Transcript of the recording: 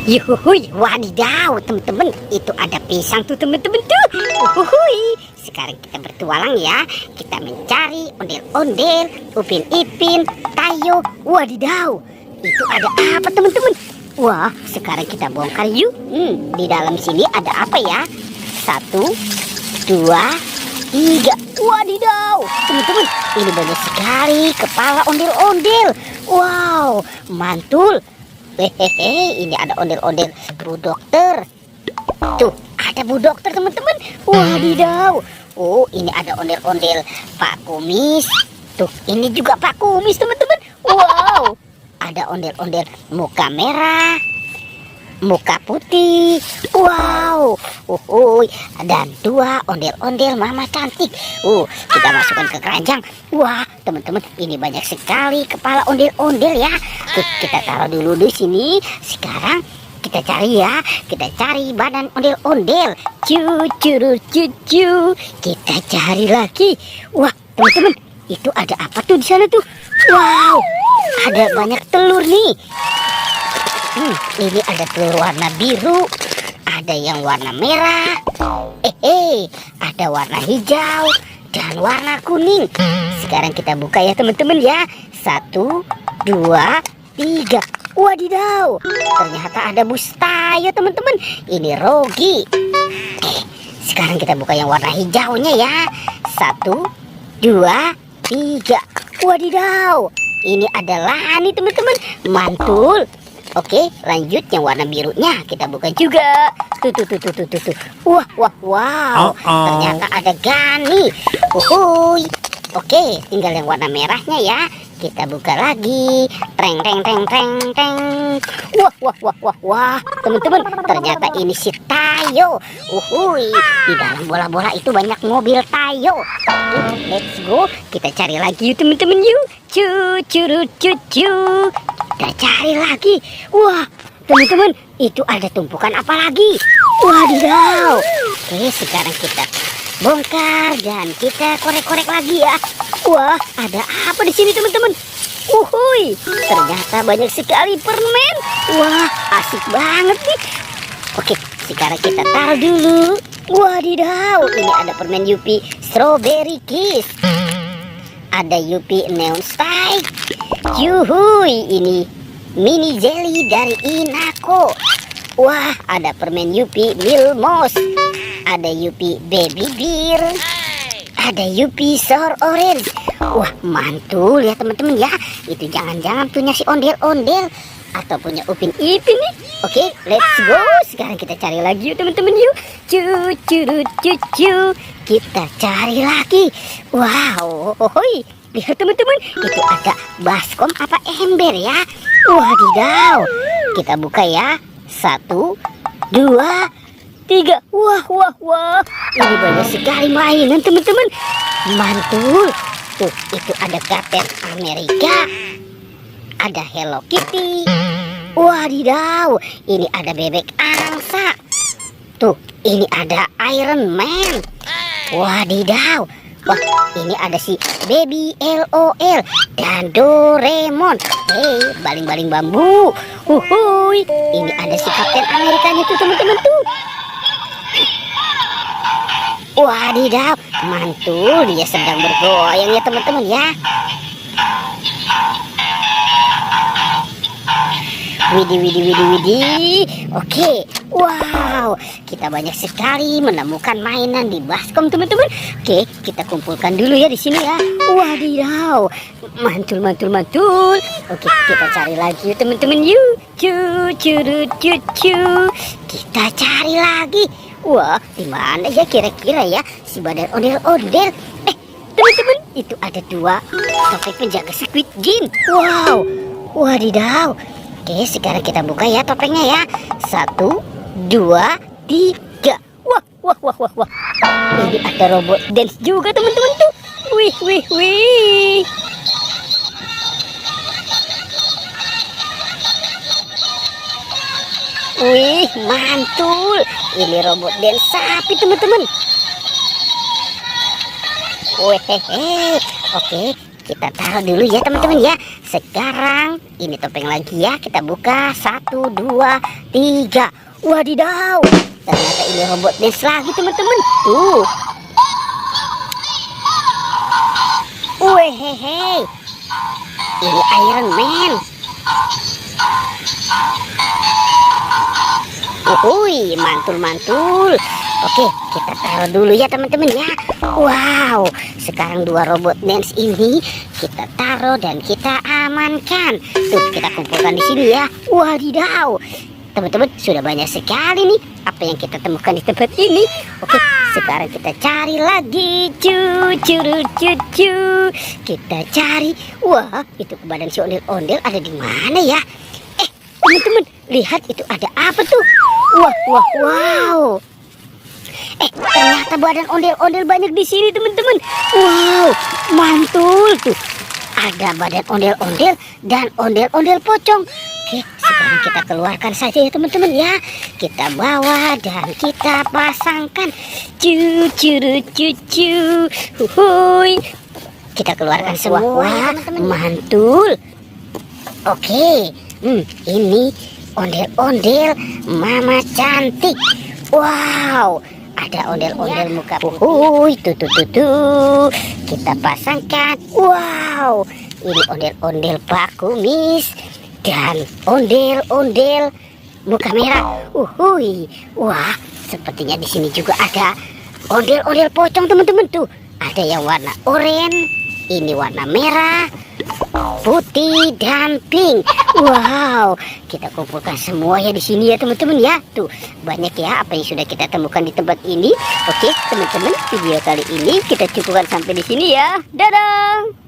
Yuhuhui, wadidaw temen-temen, itu ada pisang tuh temen-temen tuh. Yuhuhui, sekarang kita bertualang ya. Kita mencari ondel-ondel, upin ipin, tayo. Wadidaw, itu ada apa temen-temen? Wah, sekarang kita bongkar yuk. Di dalam sini ada apa ya? 1, 2, 3. Wadidaw, teman-teman, ini banyak sekali kepala ondel-ondel. Wow, mantul. Hehehe, ini ada ondel-ondel Bu Dokter. Tuh, ada Bu Dokter teman-teman. Wadidaw. Oh, ini ada ondel-ondel Pak Kumis. Tuh, ini juga Pak Kumis teman-teman. Wow, ada ondel-ondel muka merah, muka putih. Wow. Dan 2 ondel-ondel Mama cantik. Kita masukkan ke keranjang. Wah, teman-teman, ini banyak sekali kepala ondel-ondel ya. Kita taruh dulu di sini. Sekarang kita cari ya. Kita cari badan ondel-ondel. Cucu. Kita cari lagi. Wah, teman-teman, itu ada apa tuh di sana tuh? Wow, ada banyak telur nih. Ini ada telur warna biru, ada yang warna merah, ada warna hijau dan warna kuning. Sekarang kita buka ya teman-teman ya. 1, 2, 3. Wadidaw, ternyata ada Bustayo teman-teman. Ini Rogi. Sekarang kita buka yang warna hijaunya ya. 1, 2, 3. Wadidaw, ini adalah Lani teman-teman. Mantul. Oke, lanjut yang warna birunya kita buka juga. Tuh. Wow. Ternyata ada Gani. Oke, tinggal yang warna merahnya ya. Kita buka lagi. Treng. Wah. Teman-teman, ternyata ini si Tayo. Di dalam bola-bola itu banyak mobil Tayo. Let's go. Kita cari lagi yuk teman-teman yuk. Cucu. Kita cari lagi. Wah, teman-teman, itu ada tumpukan apa lagi? Wadidaw. Oke, sekarang kita bongkar dan kita korek-korek lagi ya. Wah, ada apa di sini teman-teman? Ternyata banyak sekali permen. Wah, asik banget nih. Oke, sekarang kita taruh dulu. Wadidaw, ini ada permen Yupi Strawberry Kiss. Ada Yupi Neon Style. Ini mini jelly dari Inako. Wah, ada permen Yupi Milmos. Ada Yupi Baby Beer. Ada Yupi Sour Orange. Wah, mantul ya teman-teman ya. Itu jangan-jangan punya si ondel-ondel atau punya Upin Ipin nih. Oke, let's go. Sekarang kita cari lagi yuk teman-teman yuk. Cucu. Kita cari lagi. Wow, lihat teman-teman, itu ada baskom apa ember ya. Wadidaw. Kita buka ya. 1, 2, 3. Wah. Ini banyak sekali mainan teman-teman. Mantul. Tuh, itu ada Kapten Amerika. Ada Hello Kitty. Wadidaw. Ini ada bebek angsa. Tuh, ini ada Iron Man. Wadidaw. Wah, ini ada si Baby LOL dan Doraemon. Baling-baling bambu. Ini ada si Kapten Amerikanya tuh teman-teman tuh. Wadidaw, mantul, dia sedang bergoyang ya teman-teman ya. Widih. Oke, wow, kita banyak sekali menemukan mainan di baskom teman-teman. Oke, kita kumpulkan dulu ya di sini ya. Wadidaw, mantul. Oke, kita cari lagi teman-teman yuk. Cucu. Kita cari lagi. Wah, di mana ya kira-kira ya si badan ondel-ondel? Teman-teman, itu ada 2 topeng penjaga Squid Game. Wow, wadidaw. Oke, sekarang kita buka ya topengnya ya. 1, 2, 3. Wah. Ini ada robot dance juga teman-teman tuh. Wih. Wih, mantul. Ini robot dance sapi teman-teman. Oke, kita taruh dulu ya teman-teman ya. Sekarang ini topeng lagi ya, kita buka 1, 2, 3. Wadidaw, ternyata ini robot dance lagi teman-teman. Tuh, wehehe, ini Iron Man. Uhuy, mantul-mantul. Oke, kita taruh dulu ya teman-teman ya. Wow, sekarang 2 robot dance ini kita taruh dan kita amankan. Tuh, kita kumpulkan di sini ya. Wadidaw, teman-teman, sudah banyak sekali nih apa yang kita temukan di tempat ini. Oke, sekarang kita cari lagi. Cucu. Kita cari. Wah, itu badan si ondel-ondel ada di mana ya? Teman-teman, lihat itu ada apa tuh? Wow. Ternyata badan ondel-ondel banyak di sini teman-teman. Wow, mantul tuh. Ada badan ondel-ondel dan ondel-ondel pocong. Oke, sekarang kita keluarkan saja ya teman-teman ya. Kita bawa dan kita pasangkan. Cucu. Huhuy. Kita keluarkan semua. Mantul. Oke. Ini ondel-ondel mama cantik. Wow, ada ondel-ondel muka puhui. Tuh. Kita pasangkan. Wow, ini ondel-ondel Pak Kumis dan ondel-ondel muka merah. Wah, sepertinya di sini juga ada ondel-ondel pocong teman-teman tuh. Ada yang warna oranye, ini warna merah, putih dan pink. Wow, kita kumpulkan semua ya di sini ya teman-teman ya. Tuh, banyak ya apa yang sudah kita temukan di tempat ini. Oke, teman-teman, video kali ini kita cukupkan sampai di sini ya. Dadah.